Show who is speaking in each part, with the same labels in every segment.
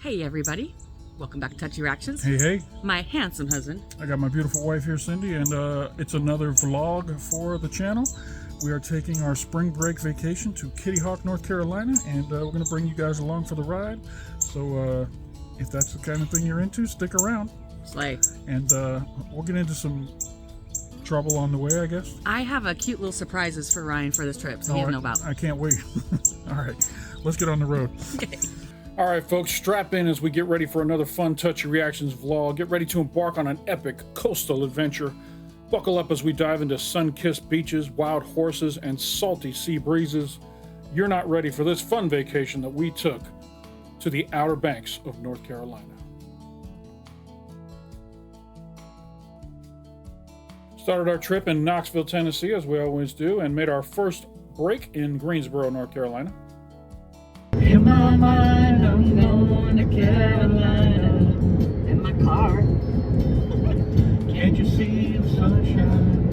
Speaker 1: Hey everybody, welcome back to Touchy Reactions.
Speaker 2: Hey, hey.
Speaker 1: My handsome husband.
Speaker 2: I got my beautiful wife here, Cindy, and it's another vlog for the channel. We are taking our spring break vacation to Kitty Hawk, North Carolina, and we're going to bring you guys along for the ride. So if that's the kind of thing you're into, stick around.
Speaker 1: Slay.
Speaker 2: And we'll get into some trouble on the way, I guess.
Speaker 1: I have a cute little surprises for Ryan for this trip, so he doesn't know about.
Speaker 2: I can't wait. All right, let's get on the road.
Speaker 1: Okay.
Speaker 2: All right, folks, strap in as we get ready for another fun Touchy Reactions vlog. Get ready to embark on an epic coastal adventure. Buckle up as we dive into sun-kissed beaches, wild horses, and salty sea breezes. You're not ready for this fun vacation that we took to the Outer Banks of North Carolina. Started our trip in Knoxville, Tennessee, as we always do, and made our first break in Greensboro, North Carolina.
Speaker 3: In my mind, I'm going to Carolina in my car. Can't you see the sunshine?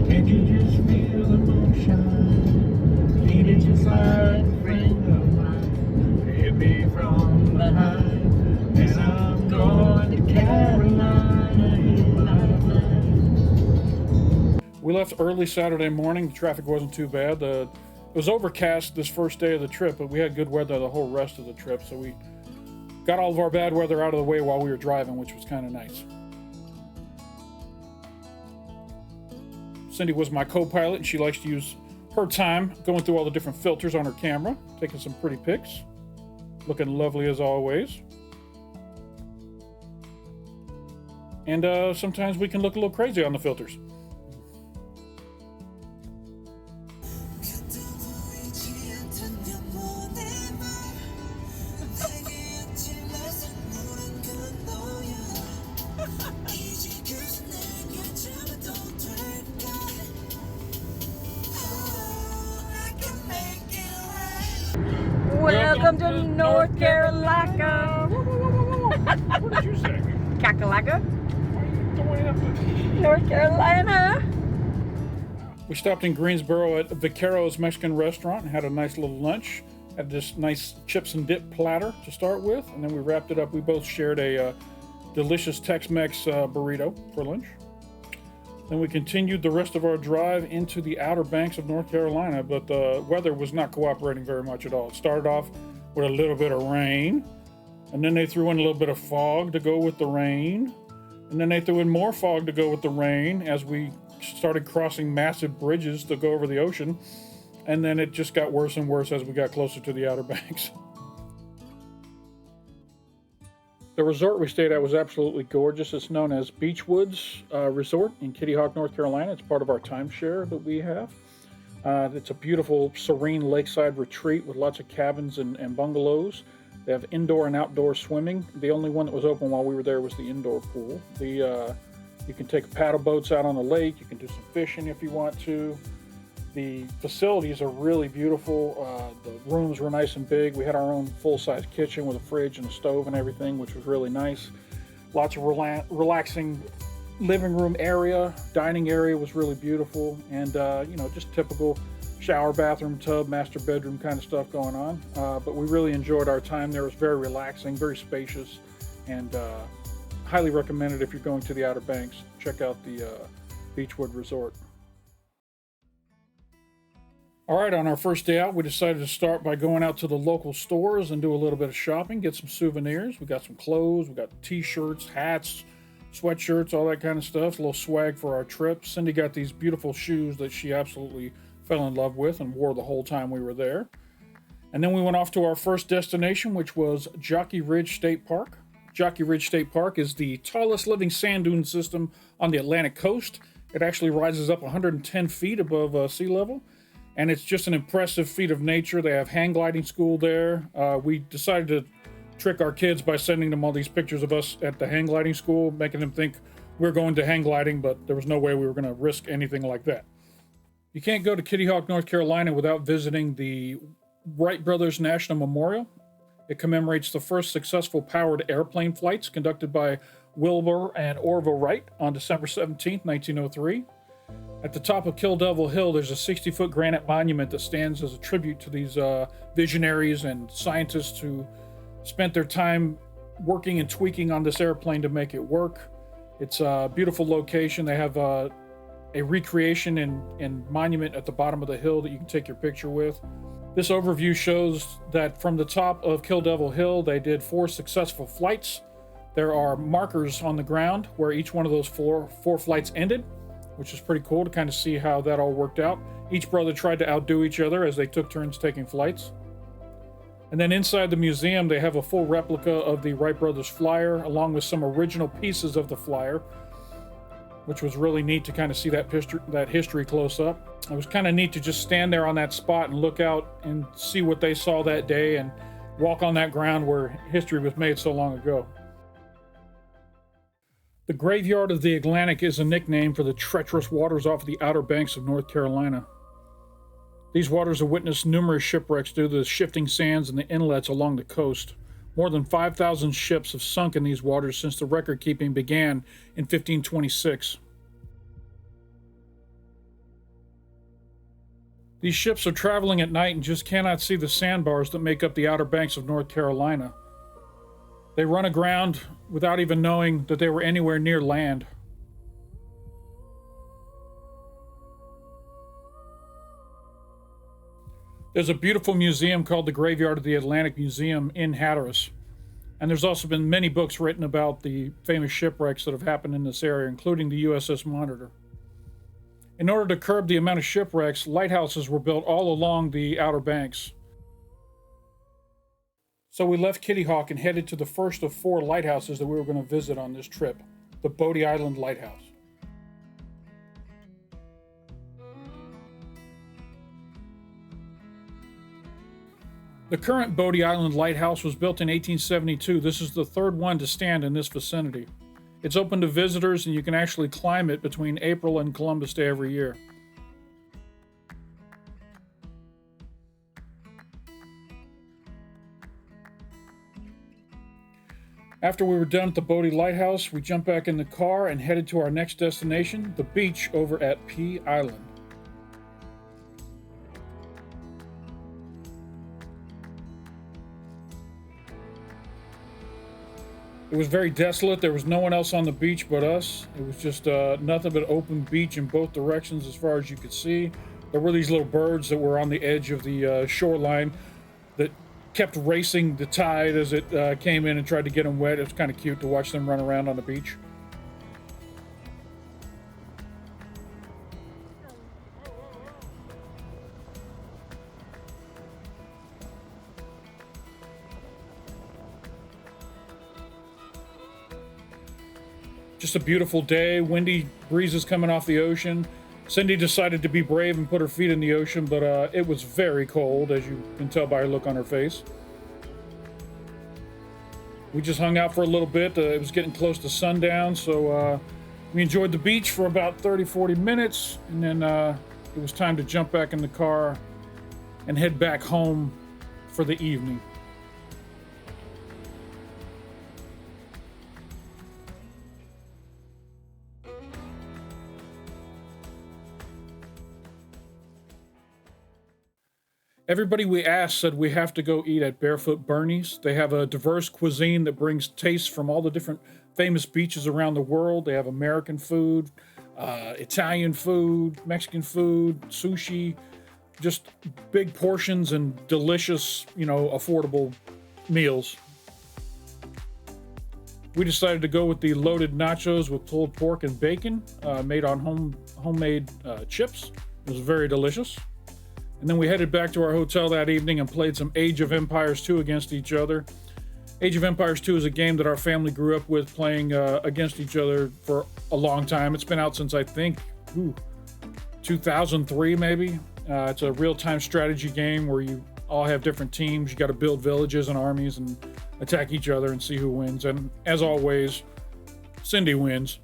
Speaker 3: Can't you just feel the moonshine? Lead it just like a friend of mine. Hit me from behind, and I'm going to Carolina in my mind.
Speaker 2: We left early Saturday morning. The traffic wasn't too bad. It was overcast this first day of the trip, but we had good weather the whole rest of the trip, so we got all of our bad weather out of the way while we were driving, which was kind of nice. Cindy was my co-pilot, and she likes to use her time going through all the different filters on her camera, taking some pretty pics, looking lovely as always. And sometimes we can look a little crazy on the filters.
Speaker 1: Welcome to North Carolina.
Speaker 2: What did you say?
Speaker 1: Kakalaka,
Speaker 2: Why are you going up the...
Speaker 1: North Carolina.
Speaker 2: We stopped in Greensboro at Vaquero's Mexican restaurant and had a nice little lunch. Had this nice chips and dip platter to start with, and then we wrapped it up. We both shared a delicious Tex-Mex burrito for lunch. Then we continued the rest of our drive into the Outer Banks of North Carolina, but the weather was not cooperating very much at all. It started off with a little bit of rain, and then they threw in a little bit of fog to go with the rain, and then they threw in more fog to go with the rain as we started crossing massive bridges to go over the ocean, and then it just got worse and worse as we got closer to the Outer Banks. The resort we stayed at was absolutely gorgeous. It's known as Beachwood Resort in Kitty Hawk, North Carolina. It's part of our timeshare that we have. It's a beautiful, serene lakeside retreat with lots of cabins and bungalows. They have indoor and outdoor swimming. The only one that was open while we were there was the indoor pool. You can take paddle boats out on the lake. You can do some fishing if you want to. The facilities are really beautiful. The rooms were nice and big. We had our own full-size kitchen with a fridge and a stove and everything, which was really nice. Lots of relaxing living room area. Dining area was really beautiful. And, you know, just typical shower, bathroom, tub, master bedroom kind of stuff going on. But we really enjoyed our time there. It was very relaxing, very spacious, and highly recommended if you're going to the Outer Banks. Check out the Beachwood Resort. All right, on our first day out, we decided to start by going out to the local stores and do a little bit of shopping, get some souvenirs. We got some clothes, we got t-shirts, hats, sweatshirts, all that kind of stuff, a little swag for our trip. Cindy got these beautiful shoes that she absolutely fell in love with and wore the whole time we were there. And then we went off to our first destination, which was Jockey Ridge State Park. Jockey Ridge State Park is the tallest living sand dune system on the Atlantic coast. It actually rises up 110 feet above sea level. And it's just an impressive feat of nature. They have hang gliding school there. We decided to trick our kids by sending them all these pictures of us at the hang gliding school, making them think we're going to hang gliding, but there was no way we were going to risk anything like that. You can't go to Kitty Hawk, North Carolina without visiting the Wright Brothers National Memorial. It commemorates the first successful powered airplane flights conducted by Wilbur and Orville Wright on December 17, 1903. At the top of Kill Devil Hill, there's a 60-foot granite monument that stands as a tribute to these visionaries and scientists who spent their time working and tweaking on this airplane to make it work. It's a beautiful location. They have a recreation and monument at the bottom of the hill that you can take your picture with. This overview shows that from the top of Kill Devil Hill, they did 4 successful flights. There are markers on the ground where each one of those four flights ended, which is pretty cool to kind of see how that all worked out. Each brother tried to outdo each other as they took turns taking flights. And then inside the museum, they have a full replica of the Wright brothers flyer, along with some original pieces of the flyer, which was really neat to kind of see that history close up. It was kind of neat to just stand there on that spot and look out and see what they saw that day and walk on that ground where history was made so long ago. The Graveyard of the Atlantic is a nickname for the treacherous waters off the Outer Banks of North Carolina. These waters have witnessed numerous shipwrecks due to the shifting sands and the inlets along the coast. More than 5,000 ships have sunk in these waters since the record keeping began in 1526. These ships are traveling at night and just cannot see the sandbars that make up the Outer Banks of North Carolina. They run aground without even knowing that they were anywhere near land. There's a beautiful museum called the Graveyard of the Atlantic Museum in Hatteras. And there's also been many books written about the famous shipwrecks that have happened in this area, including the USS Monitor. In order to curb the amount of shipwrecks, lighthouses were built all along the Outer Banks. So we left Kitty Hawk and headed to the first of 4 lighthouses that we were going to visit on this trip, the Bod Island Lighthouse. The current Bod Island Lighthouse was built in 1872. This is the 3rd one to stand in this vicinity. It's open to visitors and you can actually climb it between April and Columbus Day every year. After we were done at the Bodie Lighthouse, we jumped back in the car and headed to our next destination, the beach over at P Island. It was very desolate. There was no one else on the beach but us. It was just nothing but open beach in both directions as far as you could see. There were these little birds that were on the edge of the shoreline that kept racing the tide as it came in and tried to get them wet. It was kind of cute to watch them run around on the beach. Just a beautiful day, windy breezes coming off the ocean. Cindy decided to be brave and put her feet in the ocean, but it was very cold, as you can tell by her look on her face. We just hung out for a little bit. It was getting close to sundown, so we enjoyed the beach for about 30-40 minutes, and then it was time to jump back in the car and head back home for the evening. Everybody we asked said we have to go eat at Barefoot Bernie's. They have a diverse cuisine that brings tastes from all the different famous beaches around the world. They have American food, Italian food, Mexican food, sushi, just big portions and delicious, affordable meals. We decided to go with the loaded nachos with pulled pork and bacon, made on homemade chips. It was very delicious. And then we headed back to our hotel that evening and played some Age of Empires 2 against each other. Age of Empires 2 is a game that our family grew up with playing against each other for a long time. It's been out since, I think, 2003 maybe. It's a real-time strategy game where you all have different teams. You got to build villages and armies and attack each other and see who wins. And as always, Cindy wins.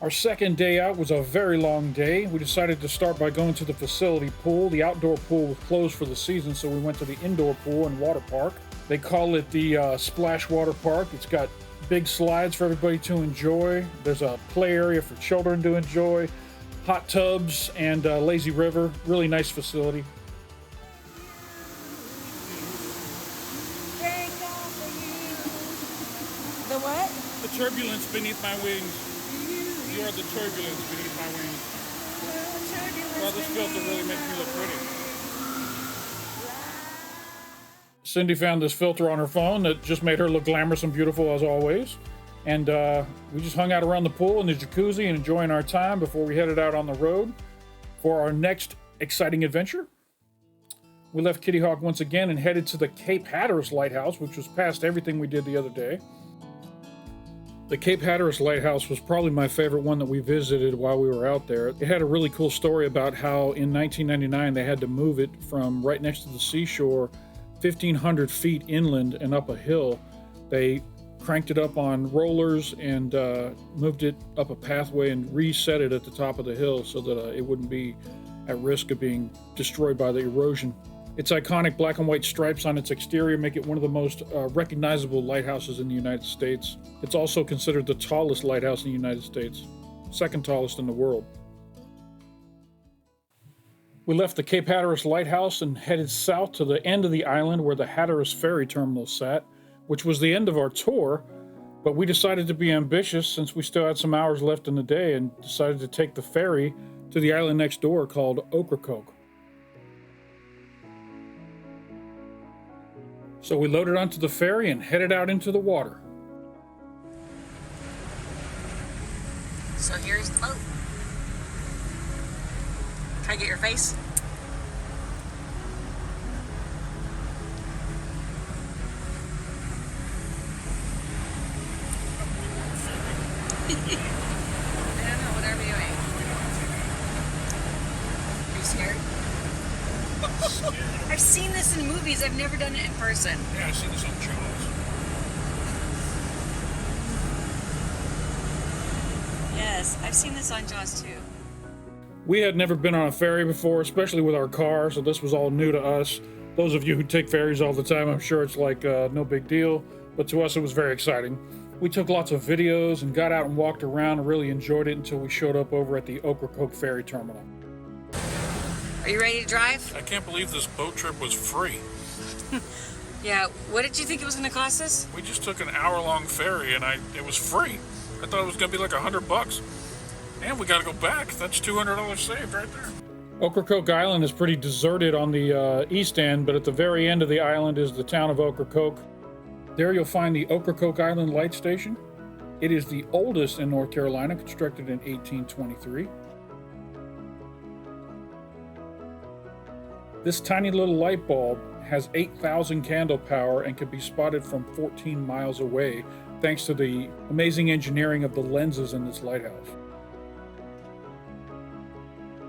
Speaker 2: Our second day out was a very long day. We decided to start by going to the facility pool. The outdoor pool was closed for the season, so we went to the indoor pool and water park. They call it the Splash Water Park. It's got big slides for everybody to enjoy. There's a play area for children to enjoy, hot tubs, and lazy river. Really nice facility. turbulence beneath my wings. You are the turbulence beneath my wings. Well, this filter really makes me look pretty. Cindy found this filter on her phone that just made her look glamorous and beautiful as always. And we just hung out around the pool in the jacuzzi and enjoying our time before we headed out on the road for our next exciting adventure. We left Kitty Hawk once again and headed to the Cape Hatteras Lighthouse, which was past everything we did the other day. The Cape Hatteras Lighthouse was probably my favorite one that we visited while we were out there. It had a really cool story about how in 1999 they had to move it from right next to the seashore 1,500 feet inland and up a hill. They cranked it up on rollers and moved it up a pathway and reset it at the top of the hill so that it wouldn't be at risk of being destroyed by the erosion. Its iconic black and white stripes on its exterior make it one of the most recognizable lighthouses in the United States. It's also considered the tallest lighthouse in the United States, second tallest in the world. We left the Cape Hatteras Lighthouse and headed south to the end of the island where the Hatteras Ferry terminal sat, which was the end of our tour, but we decided to be ambitious since we still had some hours left in the day and decided to take the ferry to the island next door called Ocracoke. So we loaded onto the ferry and headed out into the water.
Speaker 1: So here's the boat. Can I get your face? I don't know, whatever you ain't. Are you scared? I've seen this in movies. I've never done it in person.
Speaker 2: Yeah, I've seen this on Jaws.
Speaker 1: Yes, I've seen this on Jaws too.
Speaker 2: We had never been on a ferry before, especially with our car, so this was all new to us. Those of you who take ferries all the time, I'm sure it's like no big deal, but to us it was very exciting. We took lots of videos and got out and walked around and really enjoyed it until we showed up over at the Ocracoke Ferry terminal.
Speaker 1: Are you ready to drive?
Speaker 2: I can't believe this boat trip was free.
Speaker 1: Yeah, what did you think it was going to cost us?
Speaker 2: We just took an hour-long ferry and it was free. I thought it was going to be like $100. And we got to go back. That's $200 saved right there. Ocracoke Island is pretty deserted on the east end, but at the very end of the island is the town of Ocracoke. There you'll find the Ocracoke Island Light Station. It is the oldest in North Carolina, constructed in 1823. This tiny little light bulb has 8,000 candle power and can be spotted from 14 miles away, thanks to the amazing engineering of the lenses in this lighthouse.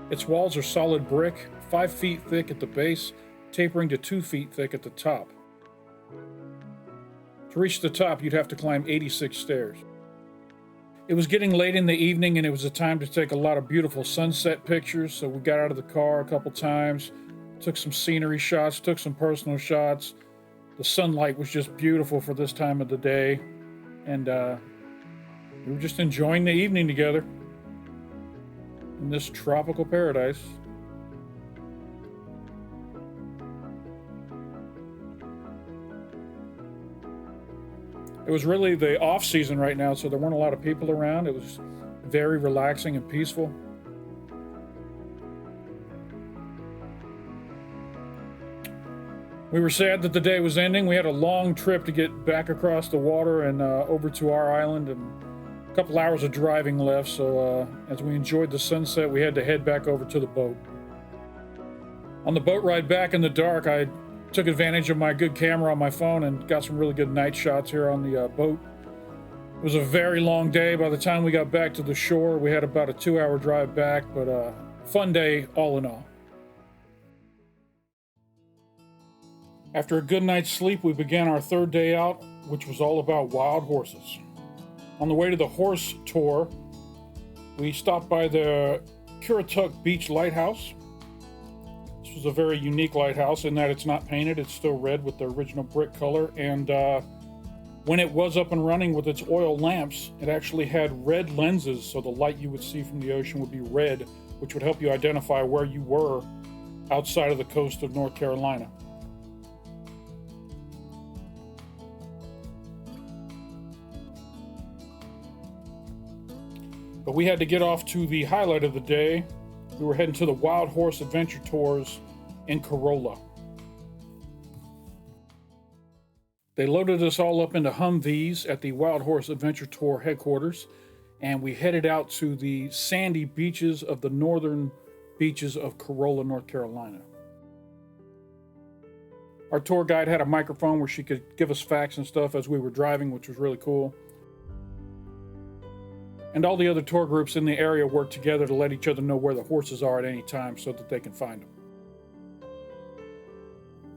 Speaker 2: Its walls are solid brick, 5 feet thick at the base, tapering to 2 feet thick at the top. To reach the top, you'd have to climb 86 stairs. It was getting late in the evening and it was a time to take a lot of beautiful sunset pictures, so we got out of the car a couple times, took some scenery shots, took some personal shots. The sunlight was just beautiful for this time of the day, and we were just enjoying the evening together in this tropical paradise. It was really the off season right now, so there weren't a lot of people around. It was very relaxing and peaceful. We were sad that the day was ending. We had a long trip to get back across the water and over to our island, and a couple hours of driving left, so as we enjoyed the sunset, we had to head back over to the boat. On the boat ride back in the dark, I took advantage of my good camera on my phone and got some really good night shots here on the boat. It was a very long day. By the time we got back to the shore, we had about a 2-hour drive back, but fun day all in all. After a good night's sleep, we began our third day out, which was all about wild horses. On the way to the horse tour, we stopped by the Currituck Beach Lighthouse. This was a very unique lighthouse in that it's not painted, it's still red with the original brick color, and when it was up and running with its oil lamps, it actually had red lenses, so the light you would see from the ocean would be red, which would help you identify where you were outside of the coast of North Carolina. But we had to get off to the highlight of the day. We were heading to the Wild Horse Adventure Tours in Corolla. They loaded us all up into Humvees at the Wild Horse Adventure Tour headquarters, and we headed out to the sandy beaches of the northern beaches of Corolla, North Carolina. Our tour guide had a microphone where she could give us facts and stuff as we were driving, which was really cool. And all the other tour groups in the area work together to let each other know where the horses are at any time so that they can find them.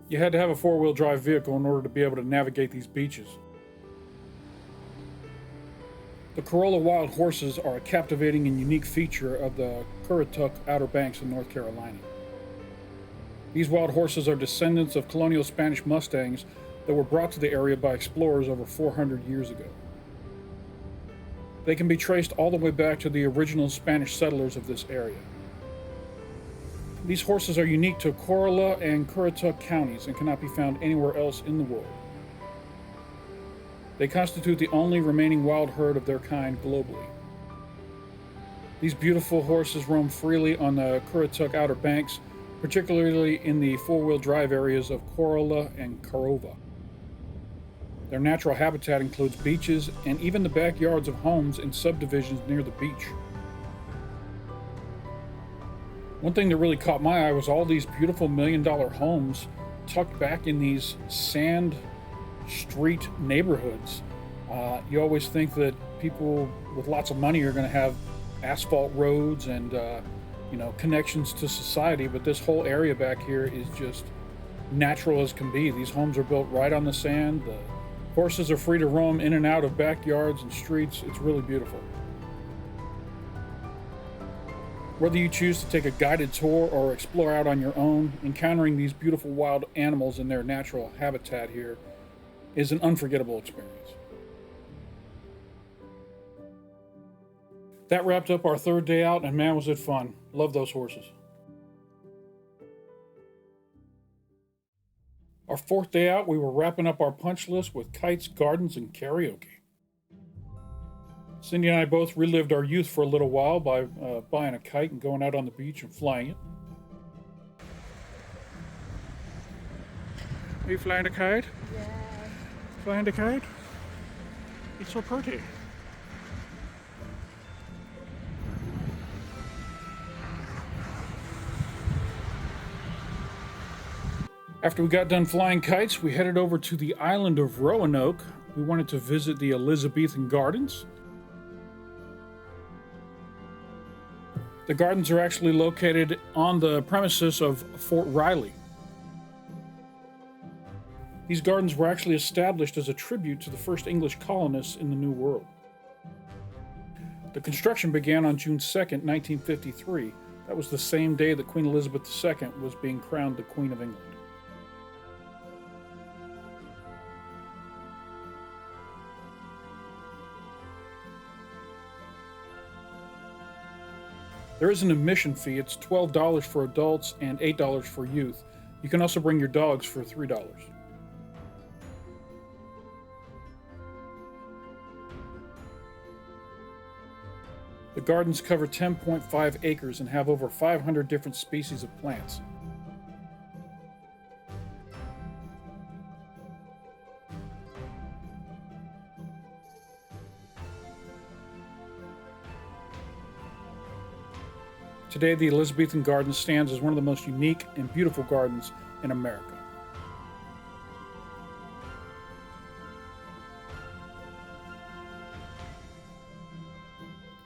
Speaker 2: You had to have a four-wheel drive vehicle in order to be able to navigate these beaches. The Corolla wild horses are a captivating and unique feature of the Currituck Outer Banks in North Carolina. These wild horses are descendants of colonial Spanish Mustangs that were brought to the area by explorers over 400 years ago. They can be traced all the way back to the original Spanish settlers of this area. These horses are unique to Corolla and Currituck counties and cannot be found anywhere else in the world. They constitute the only remaining wild herd of their kind globally. These beautiful horses roam freely on the Currituck Outer Banks, particularly in the four-wheel drive areas of Corolla and Corolla. Their natural habitat includes beaches and even the backyards of homes in subdivisions near the beach. One thing that really caught my eye was all these beautiful million-dollar homes tucked back in these sand street neighborhoods. You always think that people with lots of money are going to have asphalt roads and connections to society, but this whole area back here is just natural as can be. These homes are built right on the sand. The horses are free to roam in and out of backyards and streets. It's really beautiful. Whether you choose to take a guided tour or explore out on your own, encountering these beautiful wild animals in their natural habitat here is an unforgettable experience. That wrapped up our third day out, and man, was it fun. Love those horses. Our fourth day out, we were wrapping up our punch list with kites, gardens, and karaoke. Cindy and I both relived our youth for a little while by buying a kite and going out on the beach and flying it. Are you flying a kite?
Speaker 4: Yeah.
Speaker 2: Flying a kite? It's so pretty. After we got done flying kites, we headed over to the island of Roanoke. We wanted to visit the Elizabethan Gardens. The gardens are actually located on the premises of Fort Reileigh. These gardens were actually established as a tribute to the first English colonists in the New World. The construction began on June 2nd, 1953. That was the same day that Queen Elizabeth II was being crowned the Queen of England. There is an admission fee. It's $12 for adults and $8 for youth. You can also bring your dogs for $3. The gardens cover 10.5 acres and have over 500 different species of plants. Today, the Elizabethan Gardens stands as one of the most unique and beautiful gardens in America.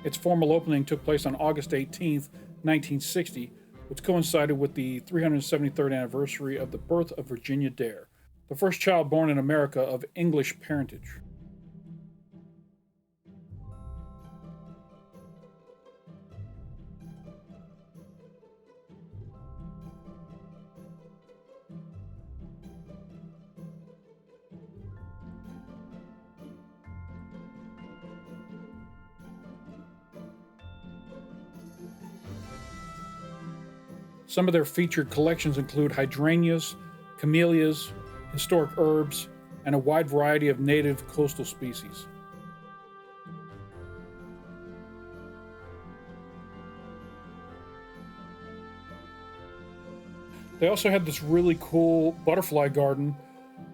Speaker 2: Its formal opening took place on August 18th, 1960, which coincided with the 373rd anniversary of the birth of Virginia Dare, the first child born in America of English parentage. Some of their featured collections include hydrangeas, camellias, historic herbs, and a wide variety of native coastal species. They also had this really cool butterfly garden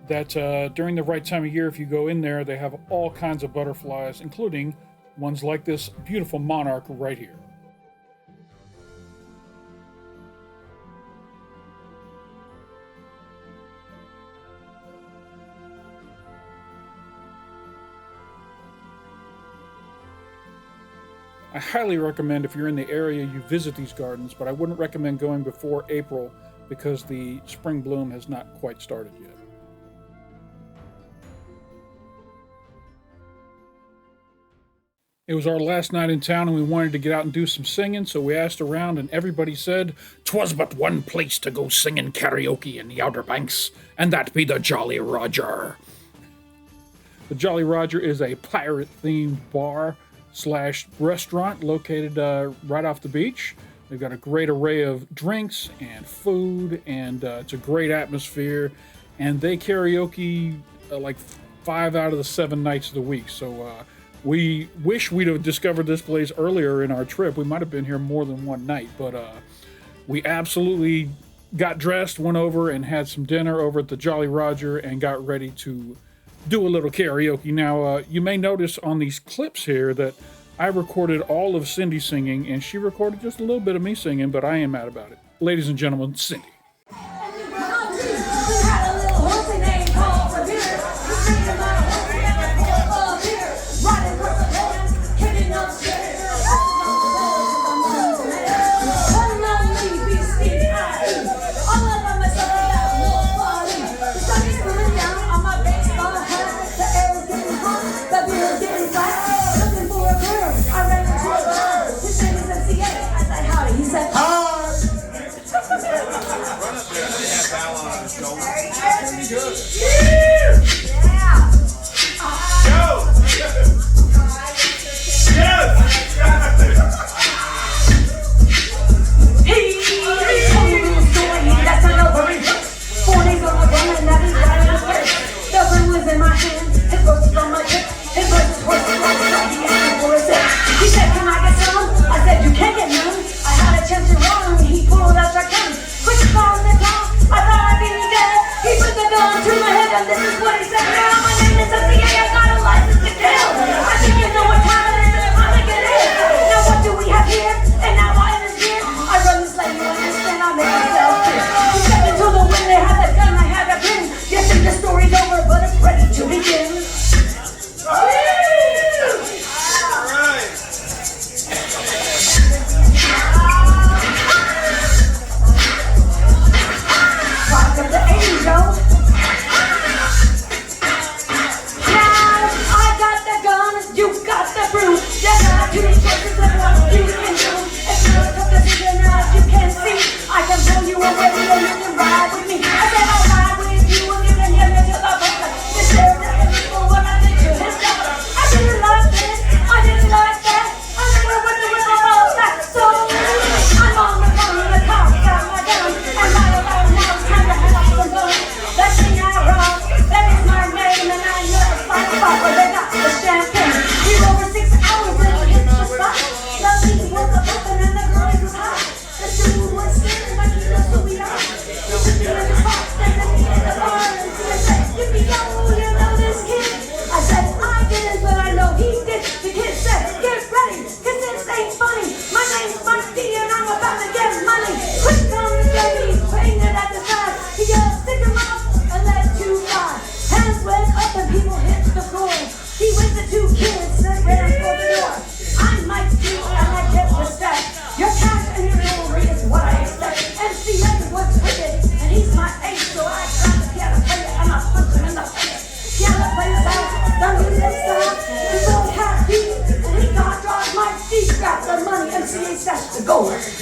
Speaker 2: that during the right time of year, if you go in there, they have all kinds of butterflies, including ones like this beautiful monarch right here. I highly recommend if you're in the area you visit these gardens, but I wouldn't recommend going before April because the spring bloom has not quite started yet. It was our last night in town and we wanted to get out and do some singing, so we asked around and everybody said, "'Twas but one place to go singing karaoke in the Outer Banks, and that be the Jolly Roger." The Jolly Roger is a pirate-themed bar / restaurant located right off the beach. They've got a great array of drinks and food, and it's a great atmosphere. And they karaoke like 5 out of the 7 nights of the week. So we wish we'd have discovered this place earlier in our trip. We might have been here more than one night, but we absolutely got dressed, went over and had some dinner over at the Jolly Roger, and got ready to do a little karaoke. Now, you may notice on these clips here that I recorded all of Cindy singing, and she recorded just a little bit of me singing, but I ain't mad about it. Ladies and gentlemen, Cindy.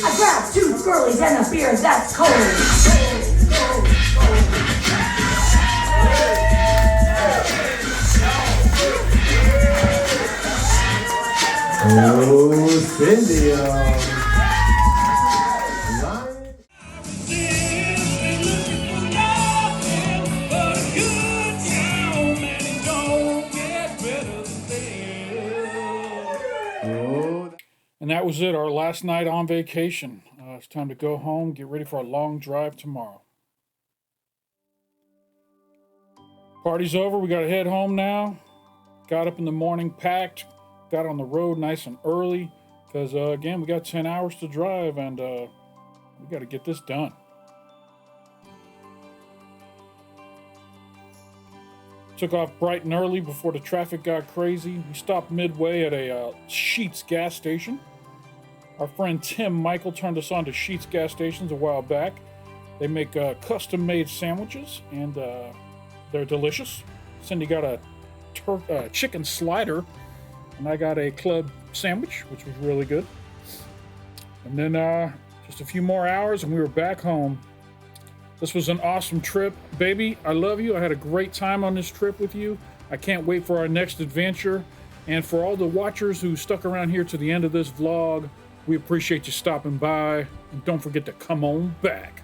Speaker 4: I grabbed 2 girlies and a beer that's cold.
Speaker 3: Oh, Cindy.
Speaker 2: And that was it, our last night on vacation. It's time to go home, get ready for a long drive tomorrow. Party's over. We got to head home now. Got up in the morning, packed, got on the road nice and early because, again, we got 10 hours to drive and we got to get this done. Took off bright and early before the traffic got crazy. We stopped midway at a Sheetz gas station. Our friend Tim Michael turned us on to Sheetz gas stations a while back. They make custom-made sandwiches, and they're delicious. Cindy got a chicken slider, and I got a club sandwich, which was really good. And then just a few more hours, and we were back home. This was an awesome trip. Baby, I love you. I had a great time on this trip with you. I can't wait for our next adventure. And for all the watchers who stuck around here to the end of this vlog, we appreciate you stopping by. And don't forget to come on back.